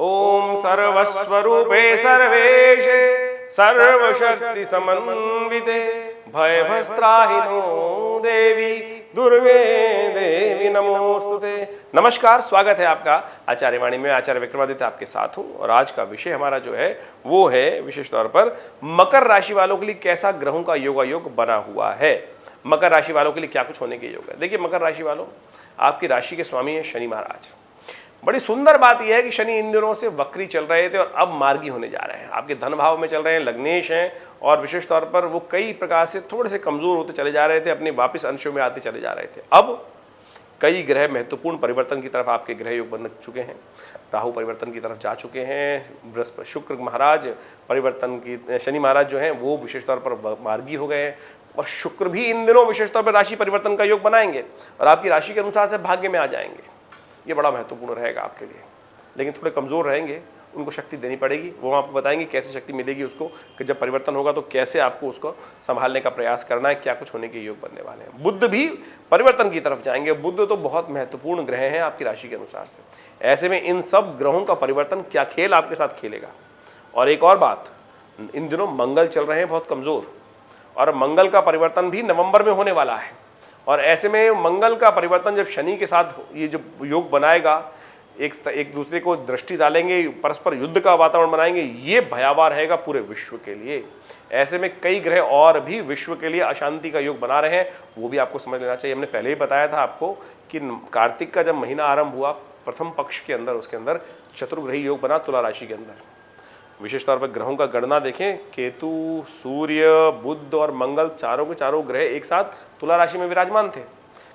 ओम सर्वस्वरूपे सर्वेशे सर्वशक्ति समन्विते भयभस्त्राहिनो देवी दुर्गे देवी नमोस्तुते। नमस्कार, स्वागत है आपका आचार्यवाणी में। आचार्य विक्रमादित्य आपके साथ हूँ और आज का विषय हमारा जो है वो है विशेष तौर पर मकर राशि वालों के लिए कैसा ग्रहों का योगायोग बना हुआ है। मकर राशि वालों के लिए क्या कुछ होने के योग है। देखिए, मकर राशि वालों, आपकी राशि के स्वामी है शनि महाराज। बड़ी सुंदर बात यह है कि शनि इन दिनों से वक्री चल रहे थे और अब मार्गी होने जा रहे हैं। आपके धन भाव में चल रहे हैं, लग्नेश हैं, और विशेष तौर पर वो कई प्रकार से थोड़े से कमजोर होते चले जा रहे थे, अपने वापिस अंशों में आते चले जा रहे थे। अब कई ग्रह महत्वपूर्ण परिवर्तन की तरफ आपके ग्रह योग बन चुके हैं। राहु परिवर्तन की तरफ जा चुके हैं, बृहस्पति शुक्र महाराज परिवर्तन की, शनि महाराज जो हैं वो विशेष तौर पर मार्गी हो गए हैं, और शुक्र भी इन दिनों विशेष तौर पर राशि परिवर्तन का योग बनाएंगे और आपकी राशि के अनुसार से भाग्य में आ जाएंगे। ये बड़ा महत्वपूर्ण रहेगा आपके लिए। लेकिन थोड़े कमज़ोर रहेंगे, उनको शक्ति देनी पड़ेगी। वो आपको बताएंगे कैसे शक्ति मिलेगी उसको, कि जब परिवर्तन होगा तो कैसे आपको उसको संभालने का प्रयास करना है, क्या कुछ होने के योग बनने वाले हैं। बुध भी परिवर्तन की तरफ जाएंगे। बुध तो बहुत महत्वपूर्ण ग्रह हैं आपकी राशि के अनुसार से। ऐसे में इन सब ग्रहों का परिवर्तन क्या खेल आपके साथ खेलेगा। और एक और बात, इन दिनों मंगल चल रहे हैं बहुत कमज़ोर, और मंगल का परिवर्तन भी नवंबर में होने वाला है। और ऐसे में मंगल का परिवर्तन जब शनि के साथ ये जो योग बनाएगा, एक दूसरे को दृष्टि डालेंगे, परस्पर युद्ध का वातावरण बनाएंगे, ये भयावह रहेगा पूरे विश्व के लिए। ऐसे में कई ग्रह और भी विश्व के लिए अशांति का योग बना रहे हैं, वो भी आपको समझ लेना चाहिए। हमने पहले ही बताया था आपको कि कार्तिक का जब महीना आरंभ हुआ, प्रथम पक्ष के अंदर उसके अंदर चतुर्ग्रही योग बना तुला राशि के अंदर। विशेष तौर पर ग्रहों का गणना देखें, केतु, सूर्य, बुध और मंगल चारों के चारों ग्रह एक साथ तुला राशि में विराजमान थे।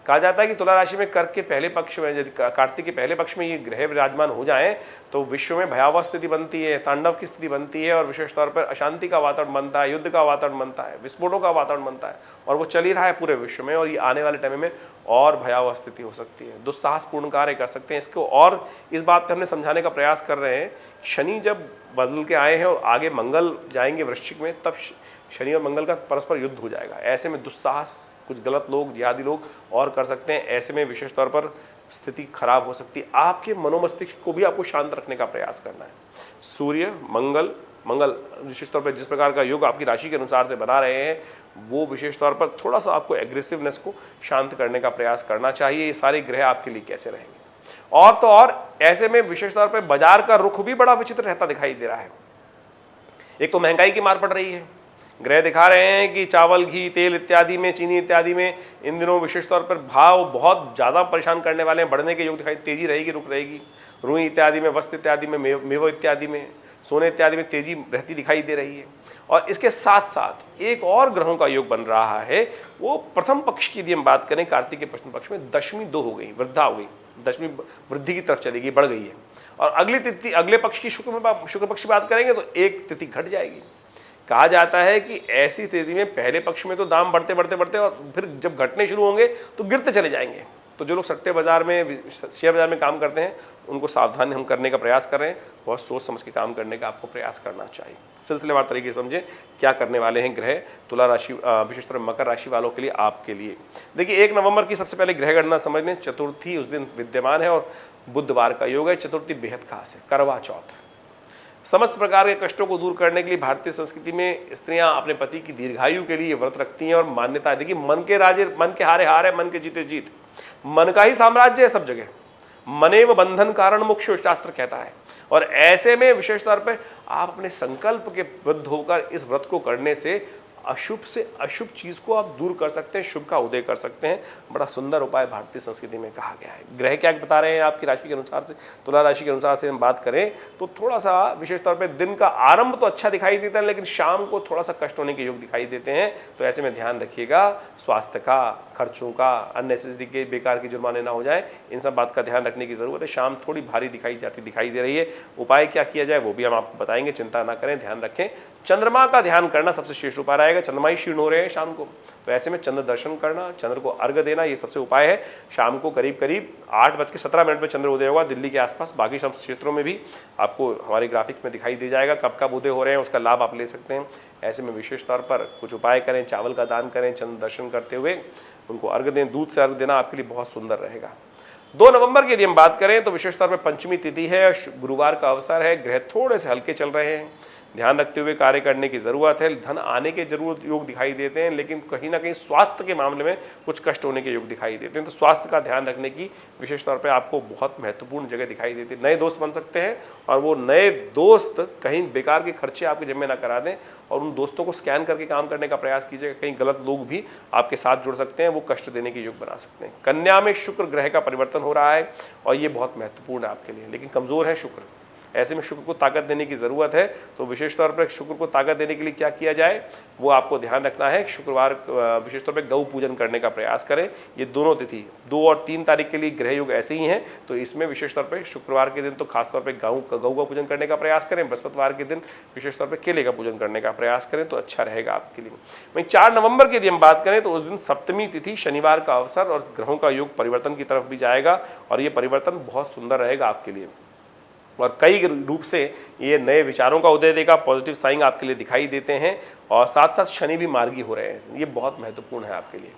कहा जाता है कि तुला राशि में कर्क के पहले पक्ष में, यदि कार्तिक के पहले पक्ष में ये ग्रह विराजमान हो जाएं तो विश्व में भयावह स्थिति बनती है, तांडव की स्थिति बनती है, और विशेष तौर पर अशांति का वातावरण बनता है, युद्ध का वातावरण बनता है, विस्फोटों का वातावरण बनता है, और वो चल ही रहा है पूरे विश्व में। और ये आने वाले टाइम में और भयावह स्थिति हो सकती है, दुस्साहसपूर्ण कार्य कर सकते हैं इसको। और इस बात पर हमने समझाने का प्रयास कर रहे हैं, शनि जब बदल के आए हैं और आगे मंगल जाएंगे वृश्चिक में, तब शनि और मंगल का परस्पर युद्ध हो जाएगा। ऐसे में दुस्साहस कुछ गलत लोग, जिहादी लोग और कर सकते हैं। ऐसे में विशेष तौर पर स्थिति खराब हो सकती है। आपके मनोमस्तिष्क को भी आपको शांत रखने का प्रयास करना है। सूर्य, मंगल विशेष तौर पर जिस प्रकार का योग आपकी राशि के अनुसार से बना रहे हैं, वो विशेष तौर पर थोड़ा सा आपको एग्रेसिवनेस को शांत करने का प्रयास करना चाहिए। ये सारे ग्रह आपके लिए कैसे रहेंगे। और तो और ऐसे में विशेष तौर पर बाजार का रुख भी बड़ा विचित्र रहता दिखाई दे रहा है। एक तो महंगाई की मार पड़ रही है, ग्रह दिखा रहे हैं कि चावल, घी, तेल इत्यादि में, चीनी इत्यादि में इन दिनों विशेष तौर पर भाव बहुत ज़्यादा परेशान करने वाले हैं। बढ़ने के योग दिखाई, तेजी रहेगी, रुक रहेगी। रुई इत्यादि में, वस्त्र इत्यादि में, मेवा इत्यादि में, सोने इत्यादि में तेजी रहती दिखाई दे रही है। और इसके साथ साथ एक और ग्रहों का योग बन रहा है। वो प्रथम पक्ष की यदि हम बात करें, कार्तिक के प्रथम पक्ष में दशमी 2 हो गई, वृद्धा हो गई, दशमी वृद्धि की तरफ चलेगी, बढ़ गई है। और अगली तिथि, अगले पक्ष की शुक्र पक्ष की बात करेंगे तो एक तिथि घट जाएगी। कहा जाता है कि ऐसी स्थिति में पहले पक्ष में तो दाम बढ़ते और फिर जब घटने शुरू होंगे तो गिरते चले जाएंगे। तो जो लोग सट्टे बाजार में, शेयर बाजार में काम करते हैं, उनको सावधान हम करने का प्रयास कर रहे हैं। बहुत सोच समझ के काम करने का आपको प्रयास करना चाहिए। सिलसिलेवार तरीके से समझें क्या करने वाले हैं ग्रह तुला राशि, विशेषकर मकर राशि वालों के लिए, आपके लिए। देखिए, 1 नवंबर की सबसे पहले ग्रह गणना समझ लें। चतुर्थी उस दिन विद्यमान है और बुधवार का योग है। चतुर्थी बेहद खास है, करवा चौथ। समस्त प्रकार के कष्टों को दूर करने के लिए भारतीय संस्कृति में स्त्रियां अपने पति की दीर्घायु के लिए व्रत रखती हैं और मान्यता है। देखिए, मन के राजे, मन के हारे हार है, मन के जीते जीत। मन का ही साम्राज्य है सब जगह। मनेव बंधन कारण मोक्ष शास्त्र कहता है। और ऐसे में विशेष तौर पर आप अपने संकल्प के बद्ध होकर इस व्रत को करने से अशुभ से अशुभ चीज़ को आप दूर कर सकते हैं, शुभ का उदय कर सकते हैं। बड़ा सुंदर उपाय भारतीय संस्कृति में कहा गया है। ग्रह क्या बता रहे हैं आपकी राशि के अनुसार से, तुला राशि के अनुसार से हम बात करें तो थोड़ा सा विशेष तौर पे दिन का आरंभ तो अच्छा दिखाई देता है, लेकिन शाम को थोड़ा सा कष्ट होने के योग दिखाई देते हैं। तो ऐसे में ध्यान रखिएगा, स्वास्थ्य का, खर्चों का, अननेसेसरी के बेकार के जुर्माने ना हो जाए, इन सब बात का ध्यान रखने की ज़रूरत है। शाम थोड़ी भारी दिखाई दे रही है। उपाय क्या किया जाए वो भी हम आपको बताएंगे, चिंता ना करें, ध्यान रखें। चंद्रमा का ध्यान करना सबसे श्रेष्ठ उपाय रहेगा। चंद्रमा ही क्षीण हो रहे हैं शाम को, तो ऐसे में चंद्र दर्शन करना, चंद्र को अर्घ्य देना, ये सबसे उपाय है। शाम को करीब 8:17 पर चंद्र उदय होगा दिल्ली के आसपास। बाकी सब क्षेत्रों में भी आपको हमारे ग्राफिक में दिखाई दे जाएगा कब कब उदय हो रहे हैं, उसका लाभ आप ले सकते हैं। ऐसे में विशेष तौर पर कुछ उपाय करें, चावल का दान करें, चंद्र दर्शन करते हुए उनको अर्घ्य दें। दूध से अर्घ्य देना आपके लिए बहुत सुंदर रहेगा। 2 नवंबर की यदि हम बात करें तो विशेष तौर पर पंचमी तिथि है, गुरुवार का अवसर है, ग्रह थोड़े से हल्के चल रहे हैं, ध्यान रखते हुए कार्य करने की ज़रूरत है। धन आने के जरूर योग दिखाई देते हैं, लेकिन कहीं ना कहीं स्वास्थ्य के मामले में कुछ कष्ट होने के योग दिखाई देते हैं, तो स्वास्थ्य का ध्यान रखने की विशेष तौर पे आपको बहुत महत्वपूर्ण जगह दिखाई देती है। नए दोस्त बन सकते हैं और वो नए दोस्त कहीं बेकार के खर्चे आपके जिम्मे ना करा दें, और उन दोस्तों को स्कैन करके काम करने का प्रयास कीजिएगा। कहीं गलत लोग भी आपके साथ जुड़ सकते हैं, वो कष्ट देने के योग बना सकते हैं। कन्या में शुक्र ग्रह का परिवर्तन हो रहा है और ये बहुत महत्वपूर्ण है आपके लिए, लेकिन कमज़ोर है शुक्र। ऐसे में शुक्र को ताकत देने की ज़रूरत है, तो विशेष तौर पर शुक्र को ताकत देने के लिए क्या किया जाए वो आपको ध्यान रखना है। शुक्रवार विशेष तौर पर गौ पूजन करने का प्रयास करें। ये दोनों तिथि 2 और 3 तारीख के लिए ग्रह योग ऐसे ही हैं, तो इसमें विशेष तौर पर शुक्रवार के दिन तो खासतौर पर गौ का पूजन करने का प्रयास करें। बृहस्पतिवार के दिन विशेष तौर पर केले का पूजन करने का प्रयास करें तो अच्छा रहेगा आपके लिए। वहीं 4 नवंबर की यदि हम बात करें तो उस दिन सप्तमी तिथि, शनिवार का अवसर, और ग्रहों का योग परिवर्तन की तरफ भी जाएगा और ये परिवर्तन बहुत सुंदर रहेगा आपके लिए और कई रूप से ये नए विचारों का उदय देगा। पॉजिटिव साइन आपके लिए दिखाई देते हैं और साथ साथ शनि भी मार्गी हो रहे हैं, ये बहुत महत्वपूर्ण है आपके लिए।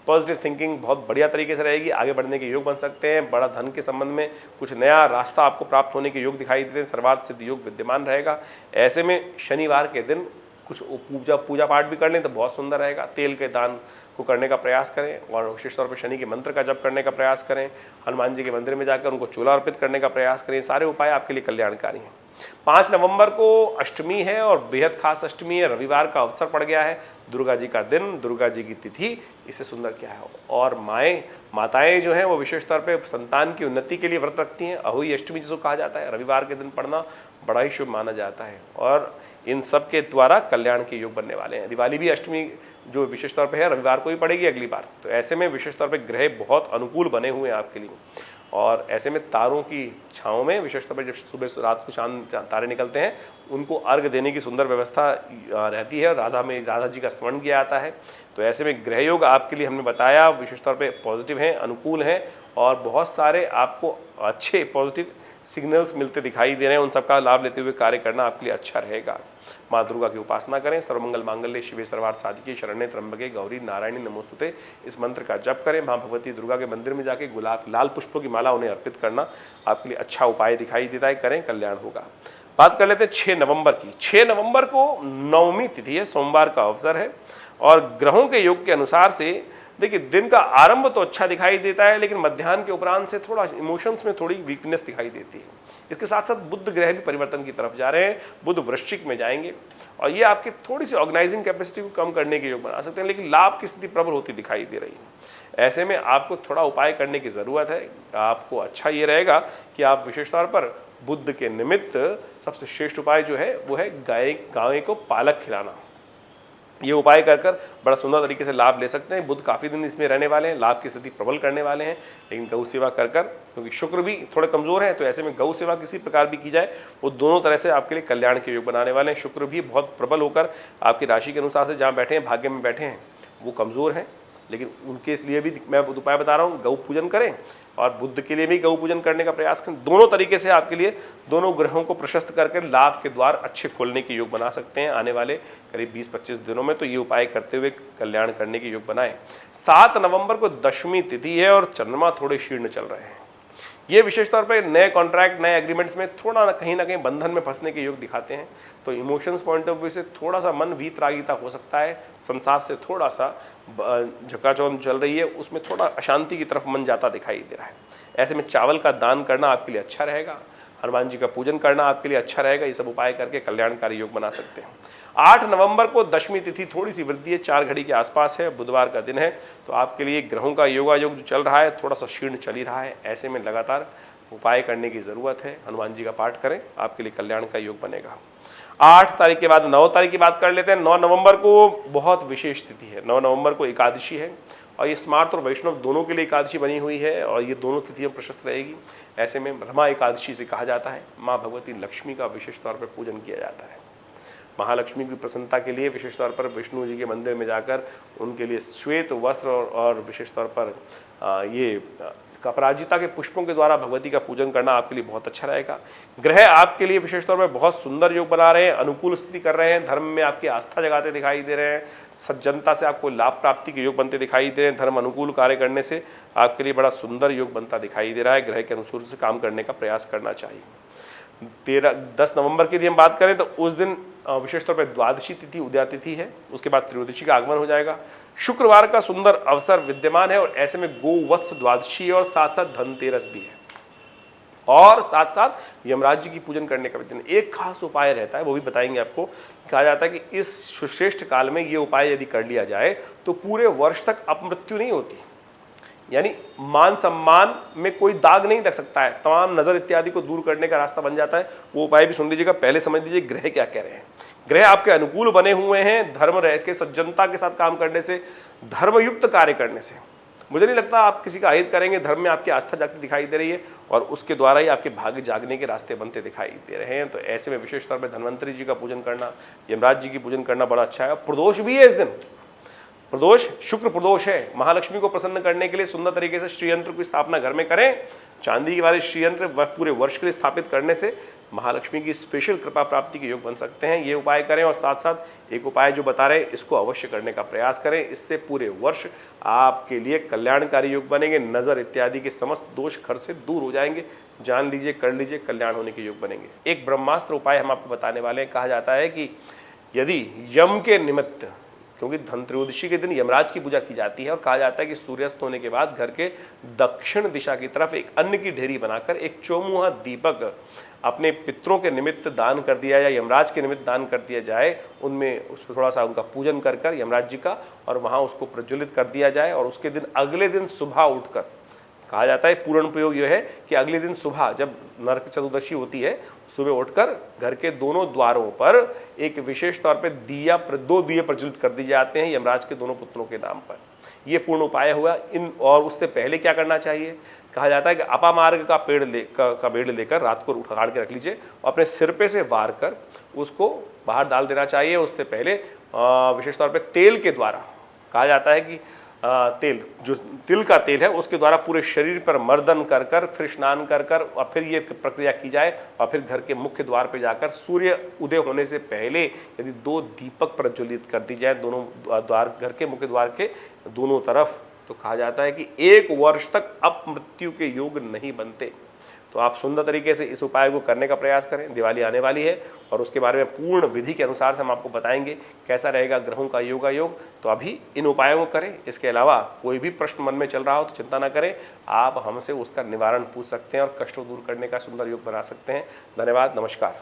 पॉजिटिव थिंकिंग बहुत बढ़िया तरीके से रहेगी, आगे बढ़ने के योग बन सकते हैं। बड़ा धन के संबंध में कुछ नया रास्ता आपको प्राप्त होने के योग दिखाई देते हैं। सर्वार्थ सिद्ध योग विद्यमान रहेगा। ऐसे में शनिवार के दिन कुछ पूजा पाठ भी कर लें तो बहुत सुंदर रहेगा। तेल के दान को करने का प्रयास करें और विशेष तौर पर शनि के मंत्र का जप करने का प्रयास करें। हनुमान जी के मंदिर में जाकर उनको चूल्हा अर्पित करने का प्रयास करें। सारे उपाय आपके लिए कल्याणकारी हैं। 5 नवंबर को अष्टमी है और बेहद खास अष्टमी है, रविवार का अवसर पड़ गया है, दुर्गा जी का दिन, दुर्गा जी की तिथि, इससे सुंदर क्या है। और माताएं जो हैं वो विशेष तौर पे संतान की उन्नति के लिए व्रत रखती हैं। अहोई अष्टमी जिसको कहा जाता है, रविवार के दिन पढ़ना बड़ा ही शुभ माना जाता है और इन सब के द्वारा कल्याण के योग बनने वाले हैं। दिवाली भी अष्टमी जो विशेष तौर पे है रविवार को ही पड़ेगी अगली बार, तो ऐसे में विशेष तौर पे ग्रह बहुत अनुकूल बने हुए हैं आपके लिए। और ऐसे में तारों की छाँव में विशेष तौर पर जब सुबह रात को चांद तारे निकलते हैं उनको अर्घ देने की सुंदर व्यवस्था रहती है और राधा जी का स्मरण किया जाता है। तो ऐसे में ग्रह योग आपके लिए हमने बताया विशेष तौर पे पॉजिटिव हैं, अनुकूल हैं और बहुत सारे आपको अच्छे पॉजिटिव सिग्नल्स मिलते दिखाई दे रहे हैं। उन सबका लाभ लेते हुए कार्य करना आपके लिए अच्छा रहेगा। माँ दुर्गा की उपासना करें। सर्वमंगल मांगल्ये शिवे सर्वार्थ साधिके शरण्ये त्र्यंबके गौरी नारायणी नमोस्तुते, इस मंत्र का जप करें। माँ भगवती दुर्गा के मंदिर में जाके गुलाब लाल पुष्पों की माला उन्हें अर्पित करना आपके लिए अच्छा उपाय दिखाई देता है, करें, कल्याण होगा। बात कर लेते हैं 6 नवंबर की। 6 नवंबर को नवमी तिथि है, सोमवार का अवसर है और ग्रहों के योग के अनुसार से देखिए दिन का आरंभ तो अच्छा दिखाई देता है, लेकिन मध्याह्न के उपरांत से थोड़ा इमोशंस में थोड़ी वीकनेस दिखाई देती है। इसके साथ साथ बुध ग्रह भी परिवर्तन की तरफ जा रहे हैं, बुध वृश्चिक में जाएंगे और ये आपकी थोड़ी सी ऑर्गेनाइजिंग कैपेसिटी को कम करने के योग बना सकते हैं, लेकिन लाभ की स्थिति प्रबल होती दिखाई दे रही है। ऐसे में आपको थोड़ा उपाय करने की ज़रूरत है। आपको अच्छा ये रहेगा कि आप विशेष तौर पर बुध के निमित्त सबसे श्रेष्ठ उपाय जो है वो है गाय को पालक खिलाना। ये उपाय कर बड़ा सुंदर तरीके से लाभ ले सकते हैं। बुध काफ़ी दिन इसमें रहने वाले हैं, लाभ की स्थिति प्रबल करने वाले हैं, लेकिन गौ सेवा कर क्योंकि शुक्र भी थोड़े कमज़ोर हैं, तो ऐसे में गौ सेवा किसी प्रकार भी की जाए वो दोनों तरह से आपके लिए कल्याण के योग बनाने वाले हैं। शुक्र भी बहुत प्रबल होकर आपकी राशि के अनुसार से जहाँ बैठे हैं, भाग्य में बैठे हैं, वो कमज़ोर हैं, लेकिन उनके लिए भी मैं उपाय बता रहा हूँ, गौ पूजन करें और बुद्ध के लिए भी गौ पूजन करने का प्रयास करें। दोनों तरीके से आपके लिए दोनों ग्रहों को प्रशस्त करके लाभ के द्वार अच्छे खोलने के योग बना सकते हैं आने वाले करीब 20-25 दिनों में। तो ये उपाय करते हुए कल्याण करने के योग बनाएं। 7 नवंबर को दशमी तिथि है और चंद्रमा थोड़े शीर्ण चल रहे हैं। ये विशेष तौर पे नए कॉन्ट्रैक्ट, नए एग्रीमेंट्स में थोड़ा ना कहीं बंधन में फंसने के योग दिखाते हैं। तो इमोशंस पॉइंट ऑफ व्यू से थोड़ा सा मन वीतरागिता हो सकता है, संसार से थोड़ा सा झकाझौंध चल रही है, उसमें थोड़ा अशांति की तरफ मन जाता दिखाई दे रहा है। ऐसे में चावल का दान करना आपके लिए अच्छा रहेगा, हनुमान जी का पूजन करना आपके लिए अच्छा रहेगा। ये सब उपाय करके कल्याणकारी योग बना सकते हैं। 8 नवंबर को दशमी तिथि थोड़ी सी वृद्धि है, 4 घड़ी के आसपास है, बुधवार का दिन है, तो आपके लिए ग्रहों का योगायोग जो चल रहा है थोड़ा सा शीर्ण चल ही रहा है। ऐसे में लगातार उपाय करने की ज़रूरत है। हनुमान जी का पाठ करें, आपके लिए कल्याण का योग बनेगा। 8 तारीख के बाद 9 तारीख की बात कर लेते हैं। 9 नवंबर को बहुत विशेष तिथि है। 9 नवंबर को एकादशी है और ये स्मार्त और वैष्णव दोनों के लिए एकादशी बनी हुई है और ये दोनों तिथियां प्रशस्त रहेगी। ऐसे में रमा एकादशी से कहा जाता है। माँ भगवती लक्ष्मी का विशेष तौर पर पूजन किया जाता है। महालक्ष्मी की प्रसन्नता के लिए विशेष तौर पर विष्णु जी के मंदिर में जाकर उनके लिए श्वेत वस्त्र और विशेष तौर पर ये अपराजिता के पुष्पों के द्वारा भगवती का पूजन करना आपके लिए बहुत अच्छा रहेगा। ग्रह आपके लिए विशेष तौर पर बहुत सुंदर योग बना रहे हैं, अनुकूल स्थिति कर रहे हैं, धर्म में आपकी आस्था जगाते दिखाई दे रहे हैं, सज्जनता से आपको लाभ प्राप्ति के योग बनते दिखाई दे रहे हैं, धर्म अनुकूल कार्य करने से आपके लिए बड़ा सुंदर योग बनता दिखाई दे रहा है। ग्रह के अनुसार से काम करने का प्रयास करना चाहिए। 10 नवंबर की यदि हम बात करें तो उस दिन विशेष तौर पर द्वादशी तिथि उदया तिथि है, उसके बाद त्रयोदशी का आगमन हो जाएगा। शुक्रवार का सुंदर अवसर विद्यमान है और ऐसे में गोवत्स द्वादशी है और साथ साथ धनतेरस भी है और साथ साथ यमराज जी की पूजन करने का भी दिन। एक खास उपाय रहता है, वो भी बताएंगे आपको। कहा जाता है कि इस सुश्रेष्ठ काल में ये उपाय यदि कर लिया जाए तो पूरे वर्ष तक अपमृत्यु नहीं होती, यानी मान सम्मान में कोई दाग नहीं लग सकता है, तमाम नज़र इत्यादि को दूर करने का रास्ता बन जाता है। वो उपाय भी सुन लीजिएगा। पहले समझ लीजिए ग्रह क्या कह रहे हैं। ग्रह आपके अनुकूल बने हुए हैं, धर्म रह के सज्जनता के साथ काम करने से, धर्मयुक्त कार्य करने से मुझे नहीं लगता आप किसी का अहित करेंगे। धर्म में आपकी आस्था जागती दिखाई दे रही है और उसके द्वारा ही आपके भाग्य जागने के रास्ते बनते दिखाई दे रहे हैं। तो ऐसे में विशेष तौर पर धन्वंतरी जी का पूजन करना, यमराज जी की पूजन करना बड़ा अच्छा है। प्रदोष भी है इस दिन, प्रदोष शुक्र प्रदोष है। महालक्ष्मी को प्रसन्न करने के लिए सुंदर तरीके से श्रीयंत्र की स्थापना घर में करें। चांदी के वाले श्रीयंत्र पूरे वर्ष के लिए स्थापित करने से महालक्ष्मी की स्पेशल कृपा प्राप्ति के योग बन सकते हैं। ये उपाय करें और साथ साथ एक उपाय जो बता रहे हैं इसको अवश्य करने का प्रयास करें। इससे पूरे वर्ष आपके लिए कल्याणकारी योग बनेंगे। नज़र इत्यादि के समस्त दोष घर से दूर हो जाएंगे। जान लीजिए, कर लीजिए, कल्याण होने के योग बनेंगे। एक ब्रह्मास्त्र उपाय हम आपको बताने वाले हैं। कहा जाता है कि यदि यम के निमित्त, क्योंकि धनत्रयोदशी के दिन यमराज की पूजा की जाती है और कहा जाता है कि सूर्यास्त होने के बाद घर के दक्षिण दिशा की तरफ एक अन्न की ढेरी बनाकर एक चौमुहा दीपक अपने पितरों के निमित्त दान कर दिया जाए, यमराज के निमित्त दान कर दिया जाए। उनमें उस पर थोड़ा सा उनका पूजन कर कर यमराज जी का, और वहाँ उसको प्रज्वलित कर दिया जाए। और उसके दिन अगले दिन सुबह उठकर, कहा जाता है पूर्ण प्रयोग यह है कि अगले दिन सुबह जब नरक चतुर्दशी होती है, सुबह उठकर घर के दोनों द्वारों पर एक विशेष तौर पे दो दिए प्रज्वलित कर दिए जाते हैं यमराज के दोनों पुत्रों के नाम पर। यह पूर्ण उपाय हुआ। और उससे पहले क्या करना चाहिए? कहा जाता है कि अपामार्ग का पेड़ लेकर रात को उखाड़ के रख लीजिए और अपने सिर पे से वार कर उसको बाहर डाल देना चाहिए। उससे पहले विशेष तौर पर तेल के द्वारा, कहा जाता है कि तेल, जो तिल का तेल है उसके द्वारा पूरे शरीर पर मर्दन कर कर फिर स्नान कर कर और फिर ये प्रक्रिया की जाए। और फिर घर के मुख्य द्वार पर जाकर सूर्य उदय होने से पहले यदि 2 दीपक प्रज्वलित कर दी जाए दोनों द्वार, घर के मुख्य द्वार के दोनों तरफ, तो कहा जाता है कि 1 वर्ष तक अपमृत्यु के योग नहीं बनते। तो आप सुंदर तरीके से इस उपाय को करने का प्रयास करें। दिवाली आने वाली है और उसके बारे में पूर्ण विधि के अनुसार से हम आपको बताएंगे कैसा रहेगा ग्रहों का योग। तो अभी इन उपायों को करें। इसके अलावा कोई भी प्रश्न मन में चल रहा हो तो चिंता ना करें, आप हमसे उसका निवारण पूछ सकते हैं और कष्टों दूर करने का सुंदर योग बना सकते हैं। धन्यवाद, नमस्कार।